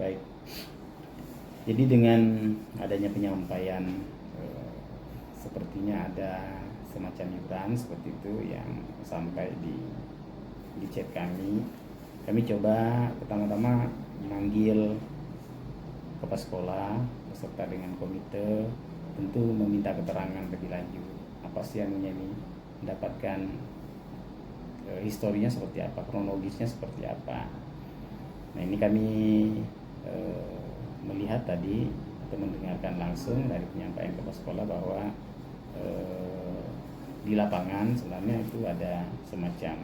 Baik. Jadi dengan adanya penyampaian sepertinya ada semacam iuran seperti itu yang sampai di chat kami. Kami coba pertama-tama memanggil kepala sekolah beserta dengan komite, tentu meminta keterangan lebih lanjut. Apa sih anunya ini, mendapatkan historinya seperti apa, kronologisnya seperti apa. Nah ini kami melihat tadi atau mendengarkan langsung dari penyampaian kepala sekolah bahwa di lapangan sebenarnya itu ada semacam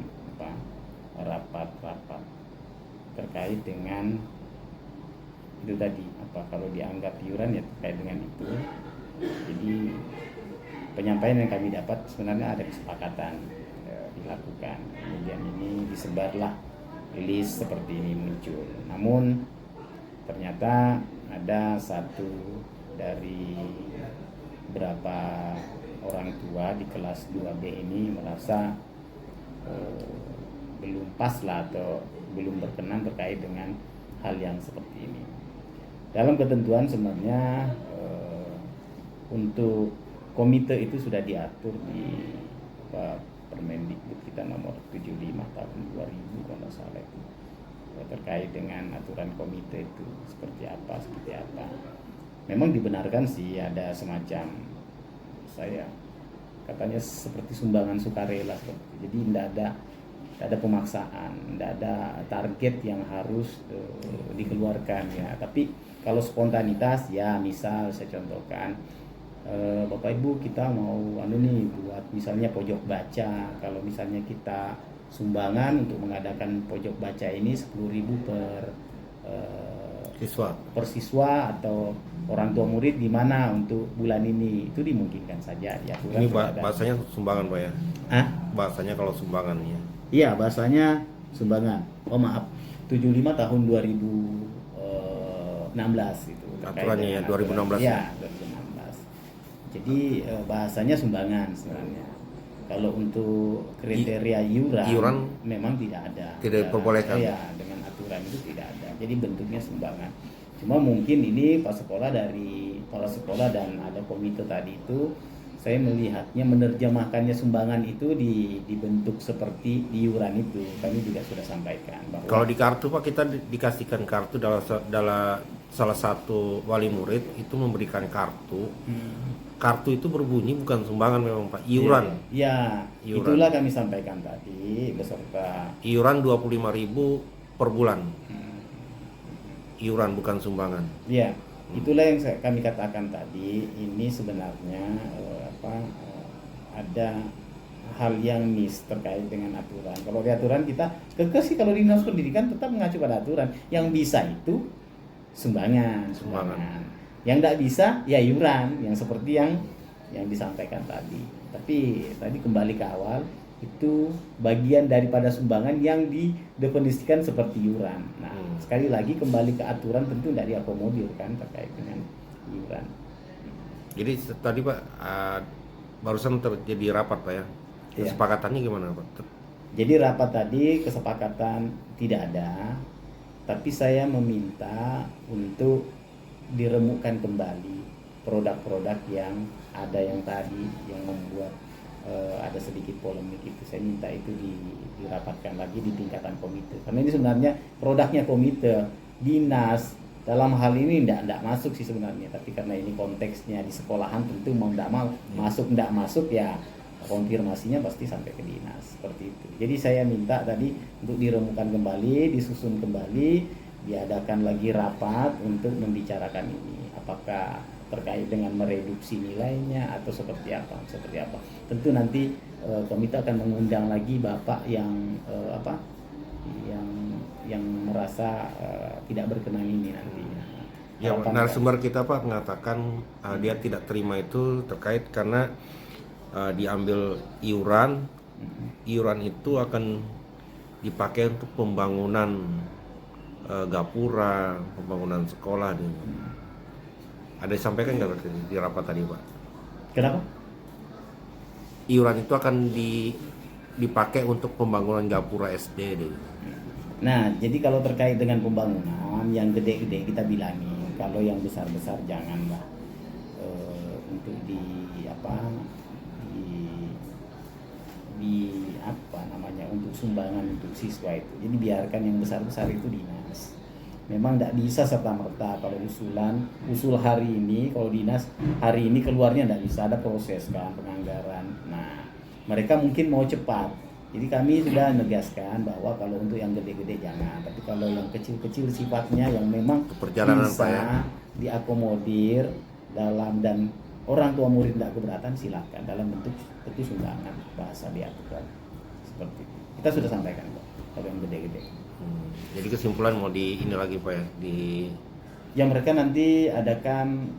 rapat-rapat terkait dengan itu tadi, kalau dianggap iuran ya terkait dengan itu. Jadi penyampaian yang kami dapat sebenarnya ada kesepakatan dilakukan, kemudian ini disebarlah list seperti ini muncul. Namun ternyata ada satu dari berapa orang tua di kelas 2B ini merasa belum pas lah atau belum berkenan terkait dengan hal yang seperti ini. Dalam ketentuan sebenarnya untuk komite itu sudah diatur di Permendikbud kita nomor 75 tahun 2000 kalau nggak salah itu, terkait dengan aturan komite itu seperti apa. Memang dibenarkan sih ada semacam, saya katanya seperti sumbangan sukarela seperti itu. Jadi tidak ada pemaksaan, tidak ada target yang harus dikeluarkan ya. Tapi kalau spontanitas ya, misal saya contohkan, Bapak Ibu kita mau buat misalnya pojok baca. Kalau misalnya kita sumbangan untuk mengadakan pojok baca ini 10.000 per siswa atau orang tua murid di mana untuk bulan ini, itu dimungkinkan saja ya. Ini bahasanya sumbangan Pak ya? Bahasanya kalau sumbangan ya? Iya, bahasanya sumbangan. Oh maaf, 75 tahun 2016 itu. Aturannya ya 2016 ya. 2016. Jadi bahasanya sumbangan sebenarnya. Kalau untuk kriteria iuran memang tidak ada. Tidak diperbolehkan. Ya, dengan aturan itu tidak ada. Jadi bentuknya sumbangan. Cuma mungkin ini Pak Sekolah dari kepala sekolah dan ada komite tadi itu, saya melihatnya menerjemahkannya sumbangan itu dibentuk seperti iuran itu. Kami juga sudah sampaikan bahwa kalau di kartu Pak, kita dikasihkan kartu dalam salah satu wali murid itu memberikan kartu. Kartu itu berbunyi bukan sumbangan memang Pak, iuran. Ya, itulah kami sampaikan tadi beserta iuran 25.000 per bulan. Iuran bukan sumbangan. Ya, itulah yang kami katakan tadi. Ini sebenarnya ada hal yang miss terkait dengan aturan. Kalau di aturan kita sih, kalau di Dinas Pendidikan tetap mengacu pada aturan. Yang bisa itu sumbangan. Yang tidak bisa ya iuran, yang seperti yang disampaikan tadi. Tapi tadi kembali ke awal, itu bagian daripada sumbangan yang didefinisikan seperti iuran. Nah, sekali lagi kembali ke aturan, tentu tidak diakomodir kan terkait dengan iuran. Jadi tadi Pak, barusan terjadi rapat Pak ya. Kesepakatannya gimana Pak? Jadi rapat tadi kesepakatan tidak ada, tapi saya meminta untuk diremukkan kembali produk-produk yang ada yang tadi yang membuat ada sedikit polemik itu. Saya minta itu dirapatkan lagi di tingkatan komite, karena ini sebenarnya produknya komite. Dinas dalam hal ini tidak masuk sih sebenarnya, tapi karena ini konteksnya di sekolahan, tentu mau tidak mau tidak masuk ya, konfirmasinya pasti sampai ke dinas seperti itu. Jadi saya minta tadi untuk diremukkan kembali, disusun kembali, diadakan lagi rapat untuk membicarakan ini, apakah terkait dengan mereduksi nilainya atau seperti apa. Tentu nanti komite akan mengundang lagi bapak yang yang merasa tidak berkenan ini nantinya. Ya, narasumber kita Pak mengatakan dia tidak terima itu terkait karena diambil iuran itu akan dipakai untuk pembangunan gapura, pembangunan sekolah. Ada disampaikan nggak di rapat tadi Pak? Kenapa? Iuran itu akan dipakai untuk pembangunan gapura SD. Nah, jadi kalau terkait dengan pembangunan yang gede-gede kita bilangin, kalau yang besar-besar janganlah untuk di apa namanya, untuk sumbangan untuk siswa itu. Jadi biarkan yang besar-besar itu dinas. Memang tidak bisa serta-merta kalau usul hari ini, kalau dinas hari ini keluarnya tidak bisa, ada proses kan penganggaran. Nah, mereka mungkin mau cepat. Jadi kami sudah menegaskan bahwa kalau untuk yang gede-gede jangan, tapi kalau yang kecil-kecil sifatnya yang memang Perjalanan, bisa Pak, ya? diakomodir dalam, dan orang tua murid tidak keberatan, silakan dalam bentuk sumbangan, bahasa diatur seperti itu. Kita sudah sampaikan kok kalau yang gede-gede. Jadi kesimpulan mau di ini lagi Pak ya, di Yang mereka nanti adakan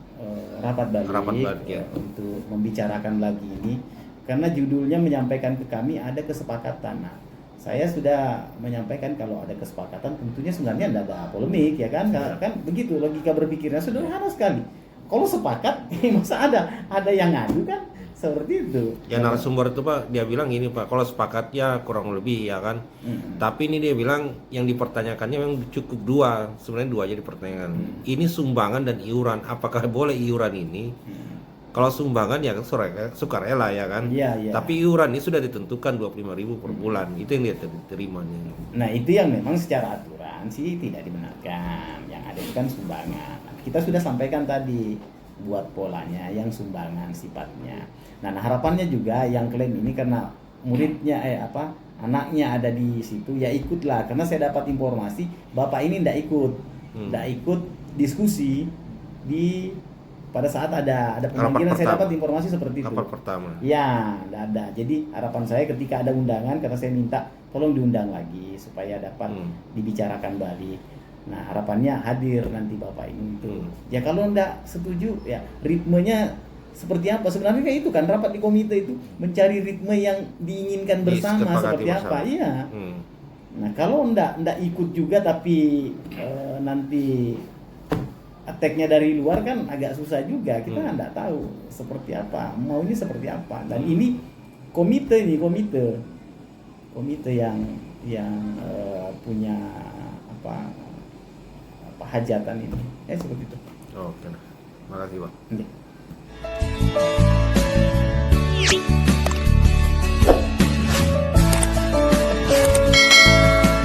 rapat balik, ya. Untuk membicarakan lagi ini, karena judulnya menyampaikan ke kami ada kesepakatan. Nah, saya sudah menyampaikan kalau ada kesepakatan tentunya sebenarnya tidak ada polemik, ya kan? Kan begitu logika berpikirnya, sederhana sekali. Kalau sepakat masa ada yang ngadu kan, seperti itu. Ya narasumber itu Pak, dia bilang gini Pak, kalau sepakatnya kurang lebih ya kan. Tapi ini dia bilang yang dipertanyakannya memang cukup sebenarnya dua aja dipertanyakan. Ini sumbangan dan iuran, apakah boleh iuran ini? Kalau sumbangan ya sukarela ya kan. Iya. Tapi iuran ini sudah ditentukan 25.000 per bulan. Itu yang dia terima nih. Nah, itu yang memang secara aturan sih tidak dibenarkan. Yang ada itu kan sumbangan. Kita sudah sampaikan tadi buat polanya yang sumbangan sifatnya. Nah, harapannya juga yang klaim ini karena muridnya anaknya ada di situ, ya ikutlah, karena saya dapat informasi bapak ini tidak ikut diskusi pada saat ada pemanggilan. Saya dapat informasi seperti itu. Rapat pertama. Ya, tidak ada. Jadi harapan saya ketika ada undangan, karena saya minta tolong diundang lagi supaya dapat dibicarakan balik. Nah, harapannya hadir nanti bapak ini itu. Ya kalau tidak setuju, ya ritmenya seperti apa? Sebenarnya kayak itu kan rapat di komite itu mencari ritme yang diinginkan bersama seperti apa. Iya. Nah, kalau ndak ikut juga tapi nanti attack-nya dari luar kan agak susah juga. Kita ndak tahu seperti apa, maunya seperti apa. Dan ini komite yang punya hajatan ini. Seperti itu. Oke. Makasih Pak. Iya.